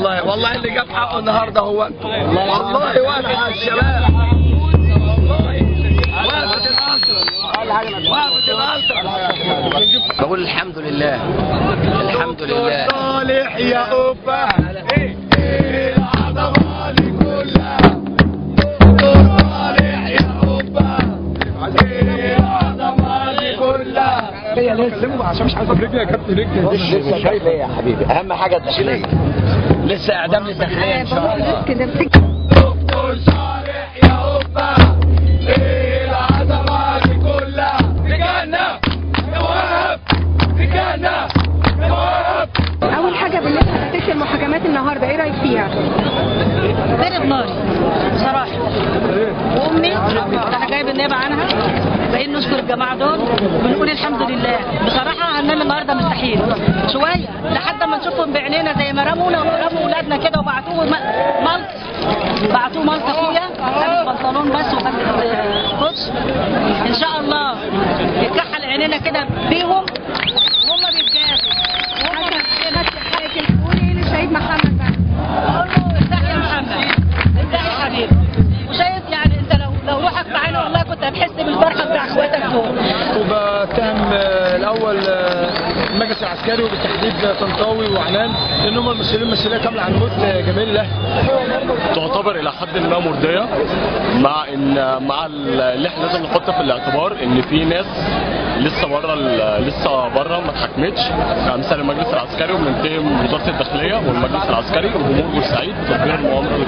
والله اللي جاب حقه النهارده هو انتم. والله واقف على الشباب، وقفت الأسرة. بقول الحمد لله، الحمد لله. صالح يا أوبا العظمة دي كلها، صالح يا أوبا العظمة دي كلها. هي لسه عشان مش عايز رجلي يا كابتن، رجلي لسه شايف ايه يا حبيبي؟ أهم حاجة الداخلية، لسه إعدام للداخلية إن شاء الله. دكتور صالح يا أوبا العظمة دي كلها، رجعنا نوقف، رجعنا نوقف. أول حاجة بالنسبة لتفتيش المحاكمات النهارده إيه رأيك فيها؟ ضرب ناري بصراحة. وأمي أنا جايب النيابة عنها، بقينا نشكر الجماعة دول وبنقول الحمد لله. بصراحة هننام النهارده مستحيل شوية لحد ما نشوفهم بعينينا زي ما رموا ولادنا كده وبعتوه ملط، بعتوه ملط أخويا لابس بنطلون بس وبلبس كوتش. إن شاء الله يتكحل عينينا كده بيهم وهم بيتجازوا. قولي إيه للشهيد محمد بقى؟ أقول له ارتاح يا محمد، ارتاح يا حبيبي. وشايف يعني أنت لو روحك معانا والله كنت هتحس بالفرحة بتاع اخواتك دول. وبتهم الاول المجلس العسكري وبالتحديد طنطاوي وعنان لان هم المسؤولين مسؤوليه كامله عن موت جماهير الاهلي. تعتبر الى حد ما مرضيه، مع اللي احنا لازم نحط في الاعتبار ان في ناس لسه بره ما اتحكمتش، امثال المجلس العسكري، وبنتهم وزاره الداخليه والمجلس العسكري وجمهور بورسعيد بتدبير المؤامره.